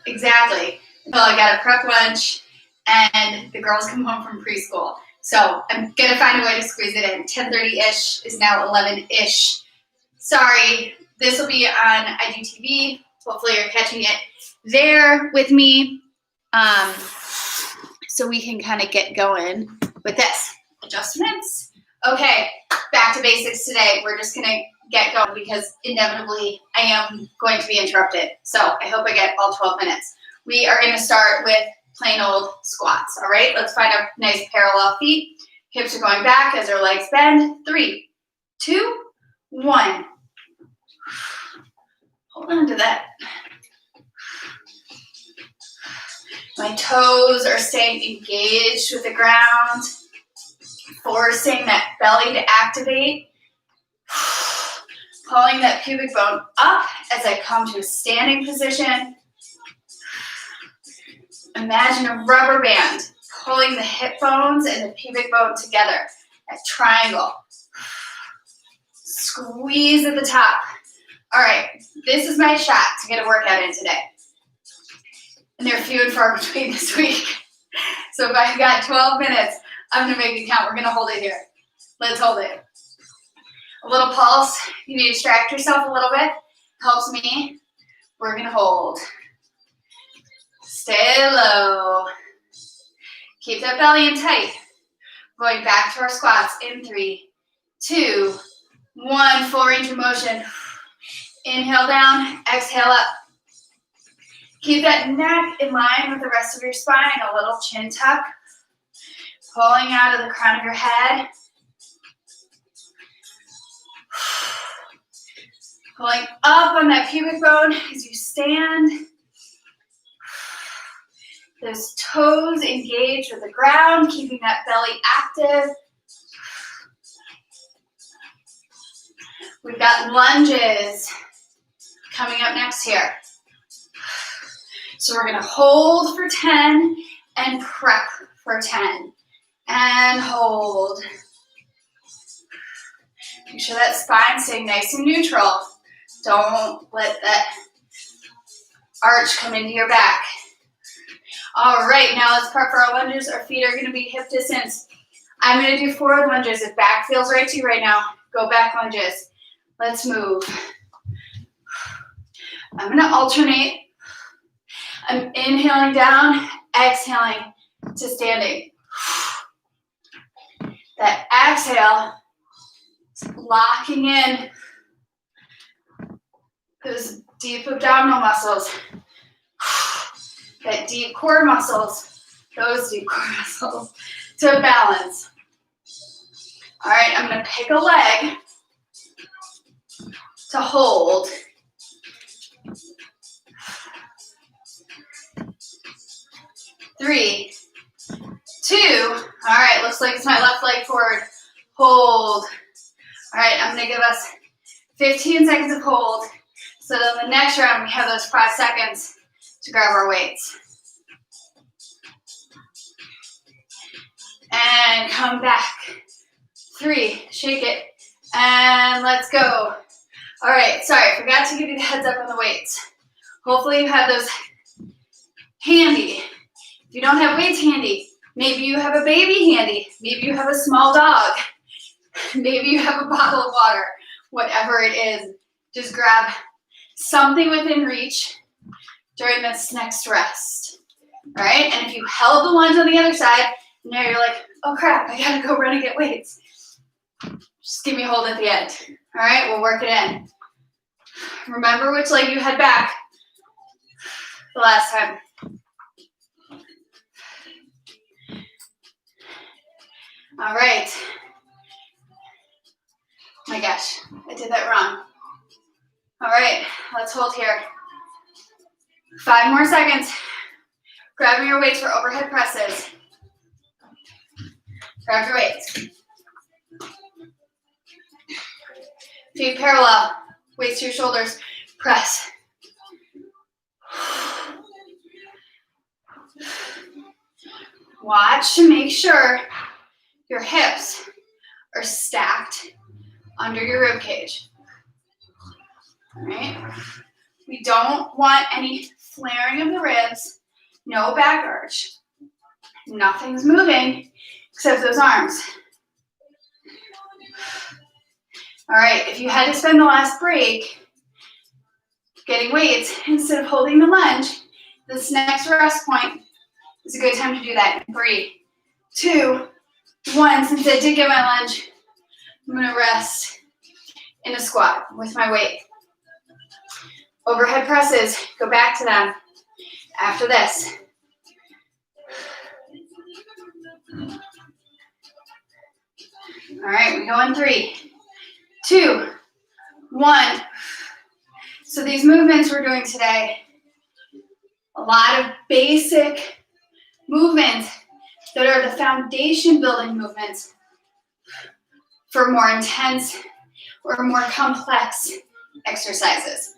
exactly. Well, I got a prep lunch and the girls come home from preschool. So I'm going to find a way to squeeze it in. 10:30-ish is now 11-ish. Sorry, this will be on IGTV. Hopefully you're catching it there with me. So we can kind of get going with this. Adjustments. Okay, back to basics today. We're just going to get going because inevitably I am going to be interrupted. So I hope I get all 12 minutes. We are going to start with plain old squats. All right, let's find a nice parallel feet. Hips are going back as our legs bend. 3, 2, 1. Hold on to that. My toes are staying engaged with the ground, forcing that belly to activate. Pulling that pubic bone up as I come to a standing position. Imagine a rubber band pulling the hip bones and the pubic bone together. A triangle. Squeeze at the top. All right, this is my shot to get a workout in today. And they're few and far between this week. So if I've got 12 minutes, I'm gonna make it count. We're gonna hold it here. Let's hold it. A little pulse. You need to distract yourself a little bit. Helps me. We're gonna hold. Stay low. Keep that belly in tight. Going back to our squats in 3, 2, 1. Full range of motion. Inhale down, exhale up. Keep that neck in line with the rest of your spine. A little chin tuck. Pulling out of the crown of your head. Pulling up on that pubic bone as you stand. Those toes engaged with the ground, keeping that belly active. We've got lunges coming up next here. So we're going to hold for 10 and prep for 10. And hold. Make sure that spine's staying nice and neutral. Don't let that arch come into your back. All right, now let's prep for our lunges. Our feet are going to be hip distance. I'm going to do forward lunges. If back feels right to you right now, go back lunges. Let's move. I'm going to alternate. I'm inhaling down, exhaling to standing. That exhale is locking in those deep abdominal muscles, that deep core muscles, those deep core muscles to balance. All right, I'm going to pick a leg to hold. 3, 2. All right, looks like it's my left leg forward. Hold. All right, I'm going to give us 15 seconds of hold. So then the next round, we have those 5 seconds to grab our weights. And come back. 3, shake it. And let's go. All right, sorry, I forgot to give you the heads up on the weights. Hopefully you have those handy. If you don't have weights handy, maybe you have a baby handy. Maybe you have a small dog. Maybe you have a bottle of water. Whatever it is, just grab something within reach during this next rest. All right, and if you held the lunge on the other side, and now you're like, oh crap, I gotta go run and get weights. Just give me a hold at the end. All right, we'll work it in. Remember which leg you had back the last time. All right. My gosh, I did that wrong. All right, let's hold here. 5 more seconds. Grabbing your weights for overhead presses. Grab your weights. Feet parallel. Weights to your shoulders. Press. Watch to make sure your hips are stacked under your rib cage. All right? We don't want any flaring of the ribs, no back arch. Nothing's moving except those arms. All right, if you had to spend the last break getting weights instead of holding the lunge, this next rest point is a good time to do that. 3, 2, 1. Since I did get my lunge, I'm gonna rest in a squat with my weight. Overhead presses, go back to them after this. All right, we go in 3, 2, 1. So these movements we're doing today, a lot of basic movements that are the foundation building movements for more intense or more complex exercises.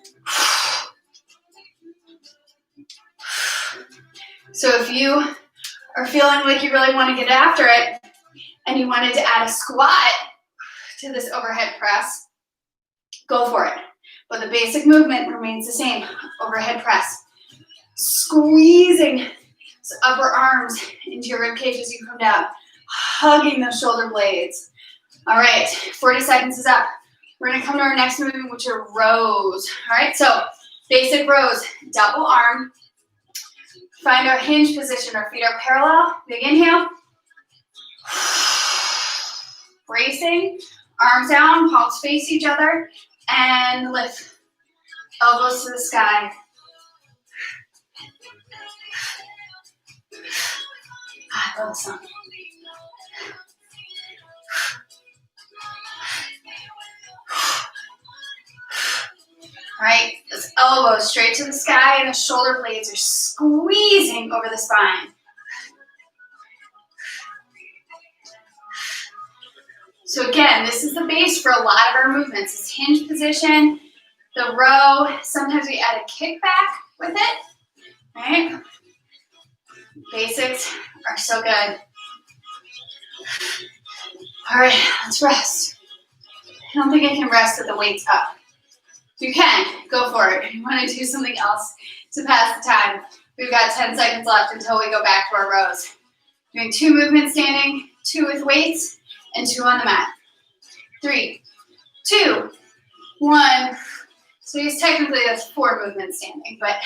So if you are feeling like you really want to get after it and you wanted to add a squat to this overhead press, go for it. But the basic movement remains the same. Overhead press. Squeezing those upper arms into your rib cage as you come down. Hugging those shoulder blades. All right, 40 seconds is up. We're gonna come to our next movement, which are rows. All right, so basic rows, double arm. Find our hinge position. Our feet are parallel. Big inhale. Bracing, arms down, palms face each other, and lift. Elbows to the sky. I love the sun. All right, those elbows straight to the sky and the shoulder blades are squeezing over the spine. So again, this is the base for a lot of our movements. This hinge position, the row, sometimes we add a kickback with it, all right? Basics are so good. All right, let's rest. I don't think I can rest with the weights up. You can, go for it. If you want to do something else to pass the time, we've got 10 seconds left until we go back to our rows. Doing 2 movements standing, 2 with weights, and 2 on the mat. 3, 2, 1. So yes, technically that's 4 movements standing, but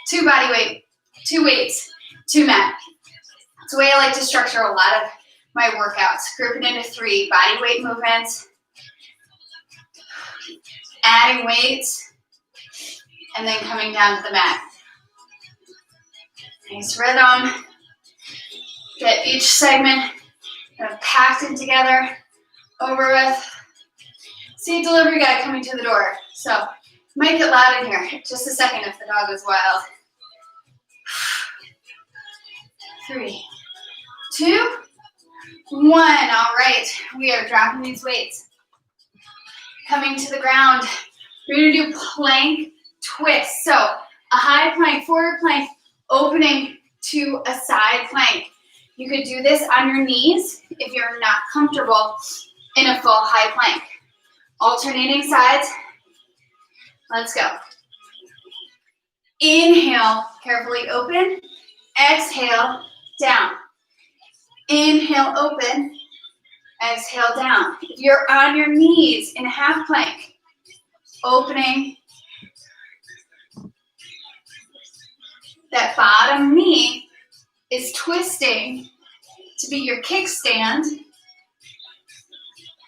2 body weight, 2 weights, 2 mat. It's the way I like to structure a lot of my workouts. Group it into 3 body weight movements, adding weights, and then coming down to the mat. Nice rhythm. Get each segment kind of packed in together, over with. See a delivery guy coming to the door. So might get loud in here. Just a second if the dog is wild. 3, 2, 1. All right, we are dropping these weights. Coming to the ground. We're gonna do plank twist. So a high plank, forward plank, opening to a side plank. You could do this on your knees if you're not comfortable in a full high plank. Alternating sides. Let's go. Inhale, carefully open. Exhale, down. Inhale, open. Exhale, down. If you're on your knees in a half plank, opening that bottom knee is twisting to be your kickstand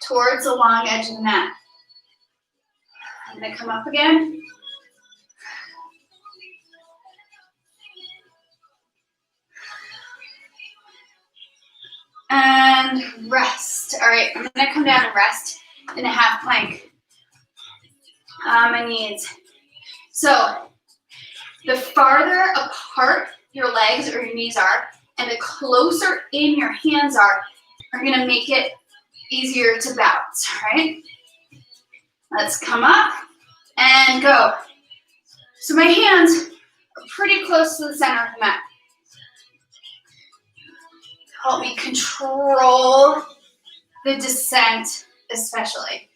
towards the long edge of the mat. I'm going to come up again. And rest. All right, I'm going to come down and rest in a half plank on my knees. So the farther apart your legs or your knees are, and the closer in your hands are going to make it easier to bounce, all right? Let's come up and go. So my hands are pretty close to the center of the mat. Help me control the descent, especially.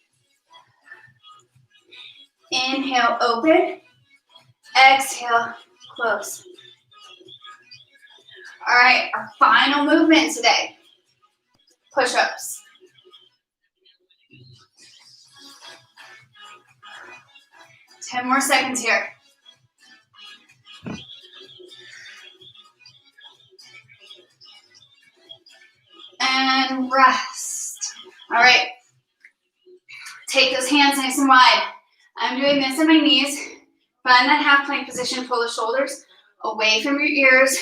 Inhale, open. Exhale, Close. All right, our final movement today. Push-ups. 10 more seconds here. And rest. All right. Take those hands nice and wide. I'm doing this in my knees. Find that half plank position. Pull the shoulders away from your ears.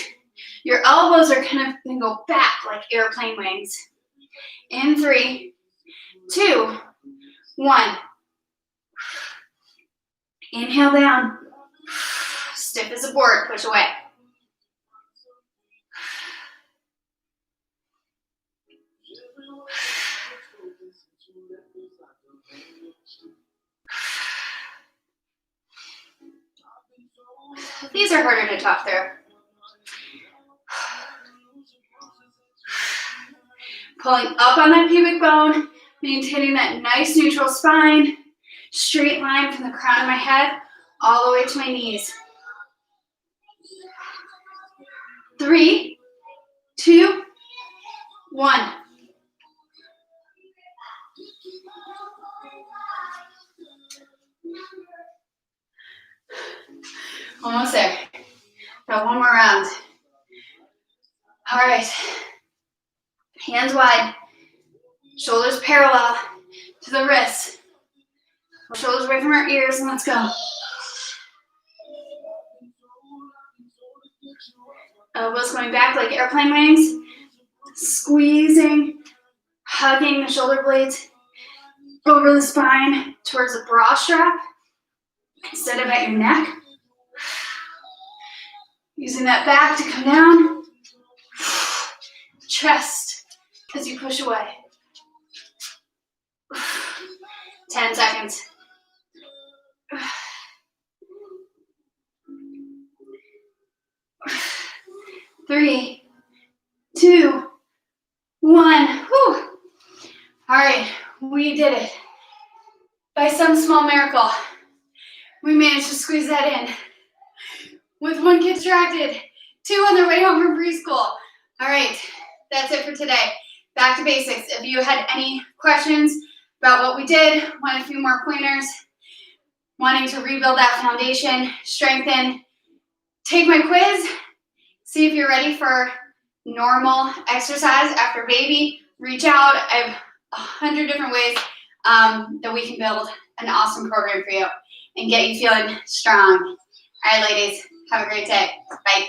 Your elbows are kind of going to go back like airplane wings. In 3, 2, 1. Inhale down. Stiff as a board. Push away. These are harder to talk through. Pulling up on that pubic bone, maintaining that nice neutral spine, straight line from the crown of my head all the way to my knees. 3, 2, 1. Almost there. Got one more round. All right. Hands wide. Shoulders parallel to the wrists. Shoulders away from our ears, and let's go. Elbows going back like airplane wings. Squeezing, hugging the shoulder blades over the spine towards the bra strap instead of at your neck. Using that back to come down. Chest as you push away. 10 seconds. 3, 2, 1. Whew. All right, we did it. By some small miracle, we managed to squeeze that in. With one kid distracted, 2 on their way home from preschool. All right, that's it for today. Back to basics. If you had any questions about what we did, want a few more pointers, wanting to rebuild that foundation, strengthen, take my quiz, see if you're ready for normal exercise after baby, reach out. I have 100 different ways that we can build an awesome program for you and get you feeling strong. All right, ladies, have a great day. Bye.